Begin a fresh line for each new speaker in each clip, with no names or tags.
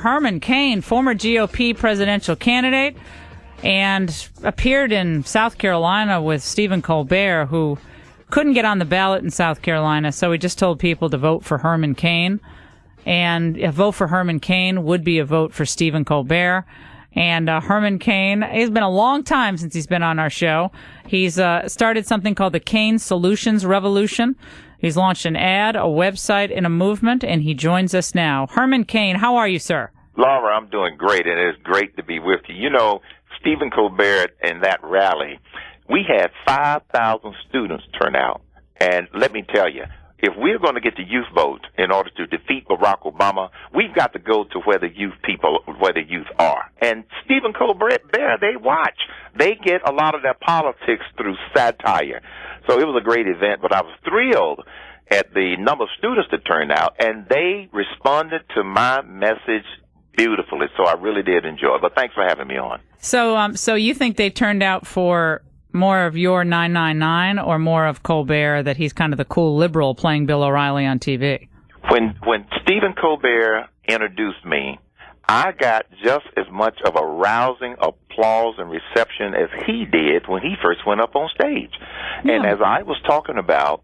Herman Cain, former GOP presidential candidate, and appeared in South Carolina with Stephen Colbert, who couldn't get on the ballot in South Carolina, so he just told people to vote for Herman Cain. And a vote for Herman Cain would be a vote for Stephen Colbert. And Herman Cain, it's been a long time since he's been on our show. He's started something called the Cain Solutions Revolution. He's launched an ad, a website, and a movement, and he joins us now. Herman Cain, how are you, sir?
Laura, I'm doing great, and it's great to be with you. You know, Stephen Colbert and that rally, we had 5,000 students turn out. And let me tell you, if we're going to get the youth vote in order to defeat Barack Obama, we've got to go to where the youth are. And Stephen Colbert, they watch. They get a lot of their politics through satire. So it was a great event, but I was thrilled at the number of students that turned out, and they responded to my message beautifully. So I really did enjoy it. But thanks for having me on.
So you think they turned out for more of your 999 or more of Colbert, that he's kind of the cool liberal playing Bill O'Reilly on TV?
When Stephen Colbert introduced me, I got just as much of a rousing applause and reception as he did when he first went up on stage. Yeah. And as I was talking about,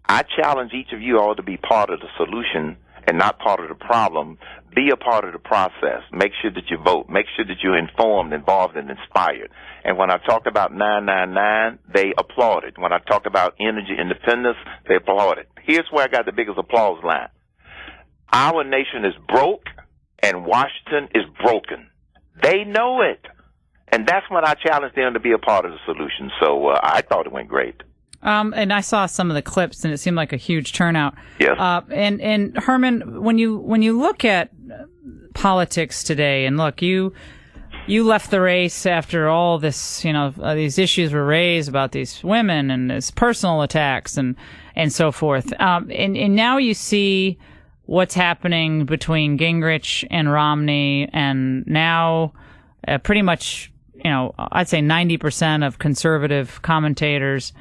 I challenge each of you all to be part of the solution and not part of the problem. Be a part of the process. Make sure that you vote. Make sure that you're informed, involved, and inspired. And when I talked about 999, they applauded. When I talked about energy independence, they applauded. Here's where I got the biggest applause line. Our nation is broke, and Washington is broken. They know it. And that's when I challenged them to be a part of the solution. So I thought it went great.
And I saw some of the clips, and it seemed like a huge turnout.
Yes.
And Herman, when you look at politics today, and look, you left the race after all this, these issues were raised about these women and this personal attacks and so forth. And now you see what's happening between Gingrich and Romney, and now pretty much, I'd say 90% of conservative commentators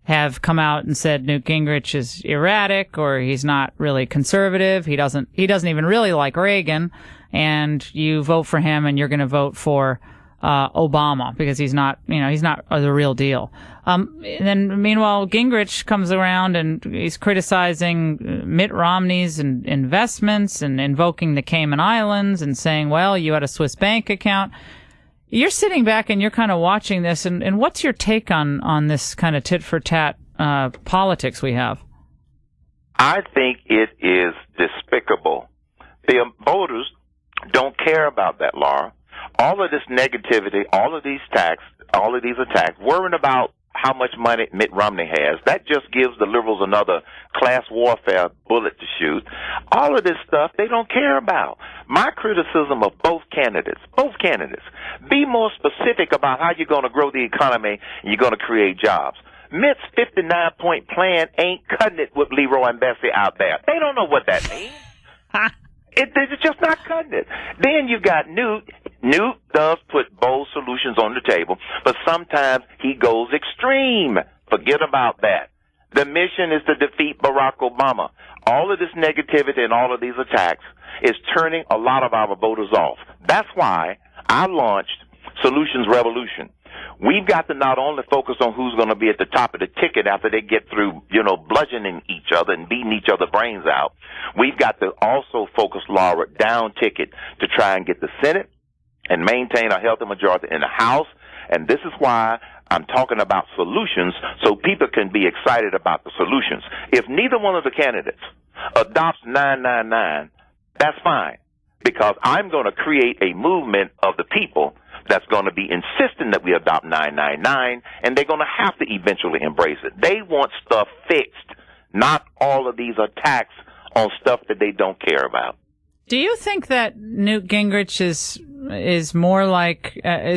have come out and said Newt Gingrich is erratic, or he's not really conservative. He doesn't even really like Reagan, and you vote for him, and you're going to vote for Obama because he's not the real deal. And then meanwhile, Gingrich comes around and he's criticizing Mitt Romney's investments and invoking the Cayman Islands and saying, well, you had a Swiss bank account. You're sitting back and you're kind of watching this, and what's your take on this kind of tit-for-tat politics we have?
I think it is despicable. The voters don't care about that, Laura. All of this negativity, all of these attacks, worrying about how much money Mitt Romney has, that just gives the liberals another class warfare bullet to shoot. All of this stuff they don't care about. My criticism of both candidates, be more specific about how you're going to grow the economy and you're going to create jobs. Mitt's 59-point plan ain't cutting it with Leroy and Bessie out there. They don't know what that means. It's just not cutting it. Then you got Newt. Newt does put bold solutions on the table, but sometimes he goes extreme. Forget about that. The mission is to defeat Barack Obama. All of this negativity and all of these attacks is turning a lot of our voters off. That's why I launched Solutions Revolution. We've got to not only focus on who's going to be at the top of the ticket after they get through, bludgeoning each other and beating each other's brains out. We've got to also focus, Laura, down ticket to try and get the Senate and maintain a healthy majority in the House. And this is why I'm talking about solutions, so people can be excited about the solutions. If neither one of the candidates adopts 999, that's fine, because I'm going to create a movement of the people that's going to be insisting that we adopt 999, and they're going to have to eventually embrace it. They want stuff fixed, not all of these attacks on stuff that they don't care about.
Do you think that Newt Gingrich is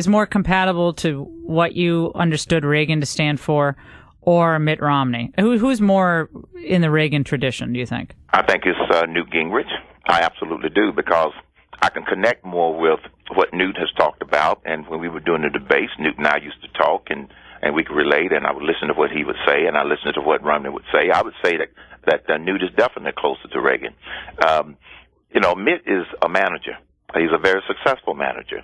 more compatible to what you understood Reagan to stand for, or Mitt Romney? Who's more in the Reagan tradition, do you think?
I think it's Newt Gingrich. I absolutely do, because I can connect more with what Newt has talked about. And when we were doing the debates, Newt and I used to talk, and we could relate, and I would listen to what he would say, and I listened to what Romney would say. I would say that Newt is definitely closer to Reagan. Mitt is a manager, He's a very successful manager.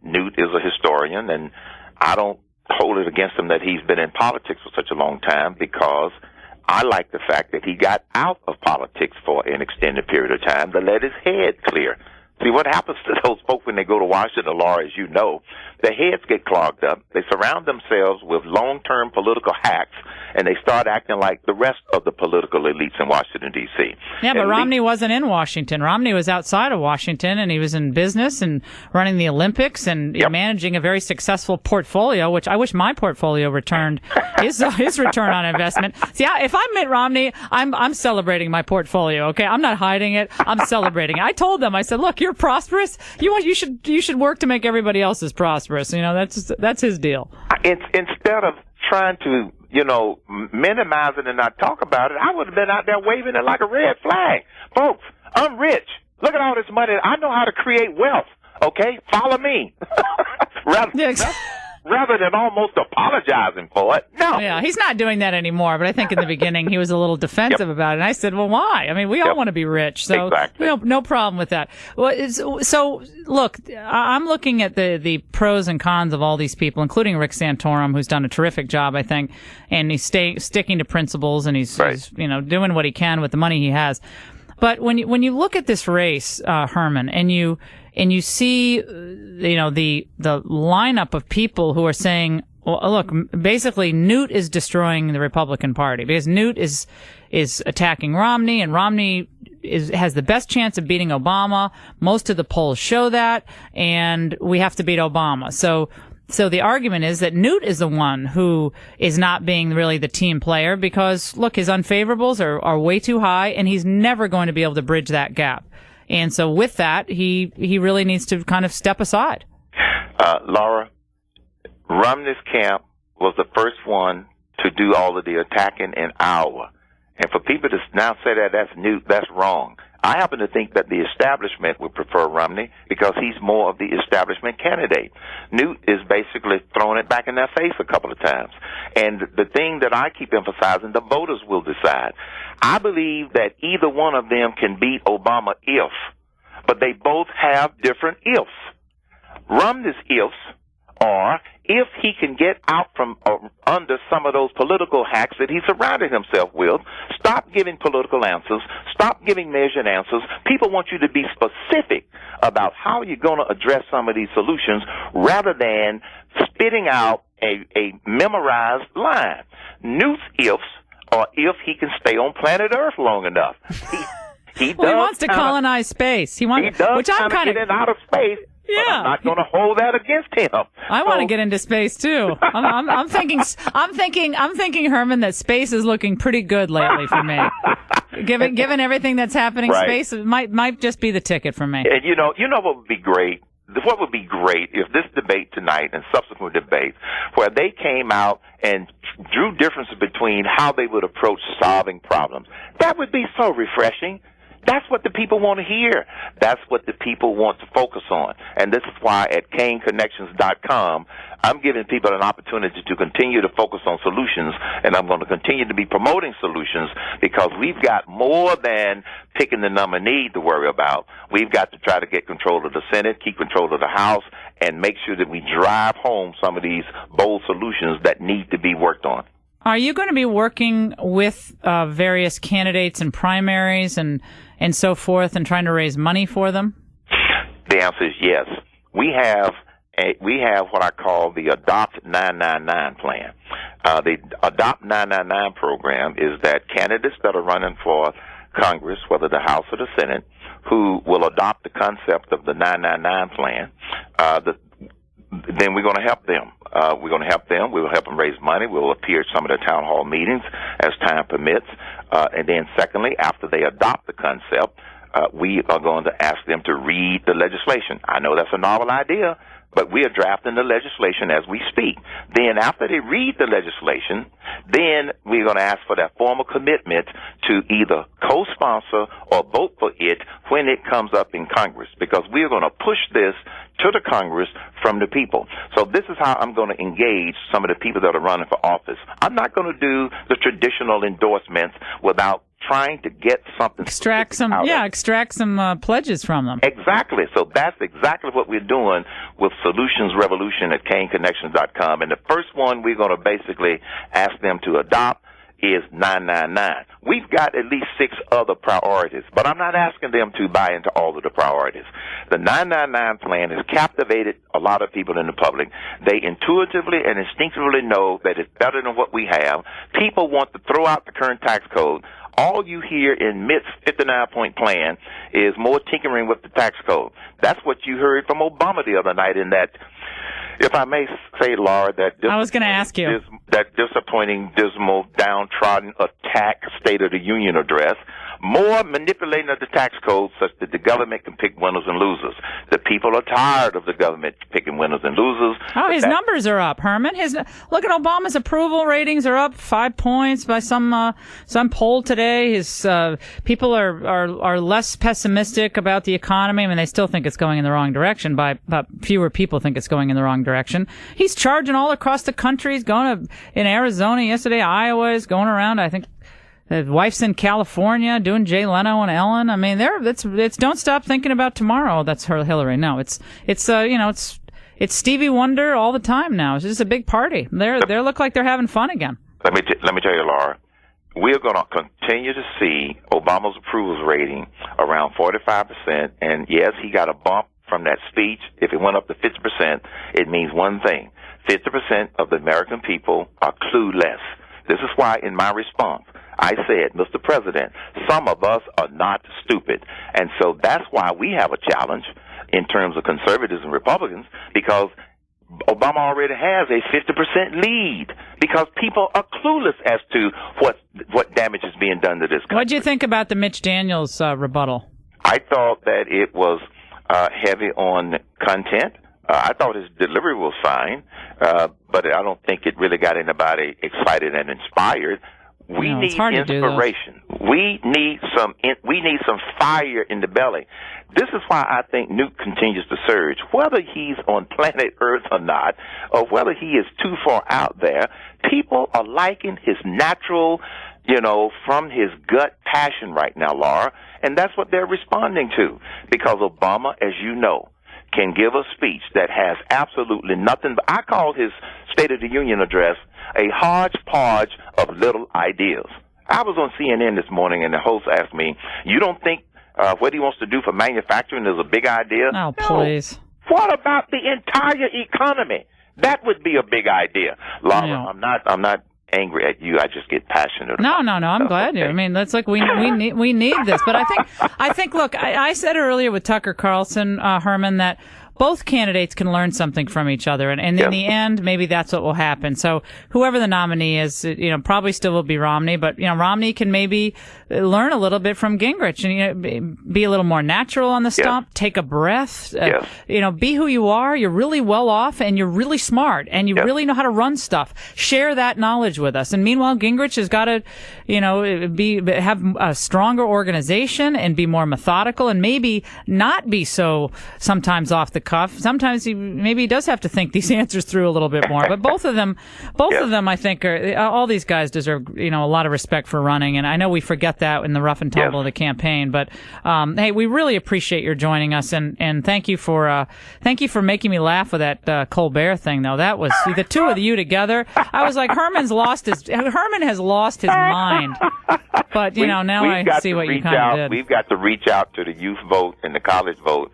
Newt is a historian, and I don't hold it against him that he's been in politics for such a long time, because I like the fact that he got out of politics for an extended period of time to let his head clear. See, what happens to those folks when they go to Washington, Laura, as you know, their heads get clogged up. They surround themselves with long-term political hacks, and they start acting like the rest of the political elites in Washington, D.C.
Yeah, but Romney wasn't in Washington. Romney was outside of Washington, and he was in business and running the Olympics and managing a very successful portfolio, which I wish my portfolio returned his return on investment. See, if I'm Mitt Romney, I'm celebrating my portfolio, okay? I'm not hiding it. I'm celebrating it. I told them, I said, look, you're prosperous. You should work to make everybody else's prosperous. You know, that's his deal.
Instead of trying to, minimize it and not talk about it, I would have been out there waving it like a red flag. Folks, I'm rich. Look at all this money. I know how to create wealth. Okay? Follow me. Rather than almost apologizing for it. No.
Yeah, he's not doing that anymore, but I think in the beginning he was a little defensive about it. And I said, well, why? I mean, we all want to be rich, so
exactly.
No problem with that. Well, so look, I'm looking at the pros and cons of all these people, including Rick Santorum, who's done a terrific job, I think, and he's sticking to principles, and he's doing what he can with the money he has. But when you look at this race, Herman, and you see, the lineup of people who are saying, well, look, basically Newt is destroying the Republican Party because Newt is attacking Romney, and Romney has the best chance of beating Obama. Most of the polls show that, and we have to beat Obama. So the argument is that Newt is the one who is not being really the team player because, look, his unfavorables are way too high, and he's never going to be able to bridge that gap. And so with that, he really needs to kind of step aside.
Laura, Romney's camp was the first one to do all of the attacking in Iowa. And for people to now say that that's Newt, that's wrong. I happen to think that the establishment would prefer Romney because he's more of the establishment candidate. Newt is basically throwing it back in their face a couple of times. And the thing that I keep emphasizing, the voters will decide. I believe that either one of them can beat Obama if, but they both have different ifs. Romney's ifs are if he can get out from under some of those political hacks that he surrounded himself with, stop giving political answers, stop giving measured answers. People want you to be specific about how you're going to address some of these solutions rather than spitting out a memorized line. Newt's ifs are if he can stay on planet Earth long enough. He
wants to colonize space. He does
get in outer space.
Yeah.
But I'm not going to hold that against him.
I want to get into space too. I'm thinking, Herman, that space is looking pretty good lately for me. Given everything that's happening, right. Space might just be the ticket for me.
And you know what would be great? What would be great if this debate tonight and subsequent debates, where they came out and drew differences between how they would approach solving problems, that would be so refreshing. That's what the people want to hear. That's what the people want to focus on. And this is why at CainConnections.com, I'm giving people an opportunity to continue to focus on solutions, and I'm going to continue to be promoting solutions because we've got more than picking the nominee to worry about. We've got to try to get control of the Senate, keep control of the House, and make sure that we drive home some of these bold solutions that need to be worked on.
Are you going to be working with various candidates in primaries and so forth and trying to raise money for them?
The answer is yes. We have what I call the Adopt 999 plan. The Adopt 999 program is that candidates that are running for Congress, whether the House or the Senate, who will adopt the concept of the 999 plan, then we're going to help them. We're going to help them. We will help them raise money. We will appear at some of their town hall meetings as time permits. And then secondly, after they adopt the concept, we are going to ask them to read the legislation. I know that's a novel idea, but we are drafting the legislation as we speak. Then after they read the legislation, then we're going to ask for that formal commitment to either co-sponsor or vote for it when it comes up in Congress, because we're going to push this to the Congress from the people. So this is how I'm going to engage some of the people that are running for office. I'm not going to do the traditional endorsements without trying to get something.
Extract some pledges from them.
Exactly. So that's exactly what we're doing with Solutions Revolution at CainConnections.com. And the first one we're going to basically ask them to adopt is 999. We've got at least 6 other priorities, but I'm not asking them to buy into all of the priorities. The 999 plan has captivated a lot of people in the public. They intuitively and instinctively know that it's better than what we have. People want to throw out the current tax code. All you hear in Mitch's 59-point plan is more tinkering with the tax code. That's what you heard from Obama the other night in that, if I may say, Laura,
I was going to ask you.
That disappointing, dismal, downtrodden attack State of the Union address, more manipulating of the tax code such that the government can pick winners and losers. The people are tired of the government picking winners and losers.
Oh, his numbers are up, Herman. Look at Obama's approval ratings are up 5 points by some poll today. His people are less pessimistic about the economy. I mean, they still think it's going in the wrong direction. But fewer people think it's going in the wrong direction. He's charging all across the country. He's going in Arizona yesterday. Iowa is going around. I think his wife's in California doing Jay Leno and Ellen. I mean, it's don't stop thinking about tomorrow. That's Hillary. No, it's Stevie Wonder all the time now. It's just a big party. They look like they're having fun again.
Let me tell you, Laura, we're going to continue to see Obama's approval rating around 45%. And yes, he got a bump from that speech. If it went up to 50%, it means one thing: 50% of the American people are clueless. This is why, in my response, I said, Mr. President, some of us are not stupid. And so that's why we have a challenge in terms of conservatives and Republicans, because Obama already has a 50% lead, because people are clueless as to what damage is being done to this country.
What did you think about the Mitch Daniels rebuttal?
I thought that it was heavy on content. I thought his delivery was fine, but I don't think it really got anybody excited and inspired. We need inspiration. We need some fire in the belly. This is why I think Newt continues to surge. Whether he's on planet Earth or not, or whether he is too far out there, people are liking his natural, from his gut passion right now, Laura, and that's what they're responding to. Because Obama, as you know, can give a speech that has absolutely nothing. But I call his State of the Union address a hodgepodge of little ideas. I was on CNN this morning, and the host asked me, "You don't think what he wants to do for manufacturing is a big idea?"
Oh, please.
No. What about the entire economy? That would be a big idea. Laura, yeah. I'm not angry at you. I just get passionate.
No. I'm glad you. I mean, that's like we need this. But I think. Look, I said earlier with Tucker Carlson, Herman, that both candidates can learn something from each other, and in the end, maybe that's what will happen. So whoever the nominee is, probably still will be Romney, but Romney can maybe learn a little bit from Gingrich and be a little more natural on the stump, take a breath, be who you are. You're really well off, and you're really smart, and you really know how to run stuff. Share that knowledge with us. And meanwhile, Gingrich has got to, have a stronger organization and be more methodical, and maybe not be so sometimes off the cuff. Sometimes he does have to think these answers through a little bit more. But both of them, I think, all these guys deserve, a lot of respect for running. And I know we forget that in the rough and tumble of the campaign. But hey, we really appreciate your joining us, and thank you for making me laugh with that Colbert thing. Though that was the two of you together. I was like, Herman has lost his mind. But now I see what you kind of did.
We've got to reach out to the youth vote and the college vote,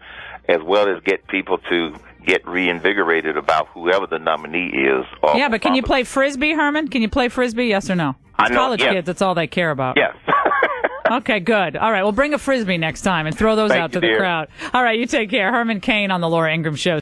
as well as get people to get reinvigorated about whoever the nominee is.
Yeah, but can you play Frisbee, Herman? Can you play Frisbee, yes or no? College kids, that's all they care about.
Yes.
Okay, good. All right, we'll bring a Frisbee next time and throw those out to the crowd. All right, you take care. Herman Cain on the Laura Ingraham Show.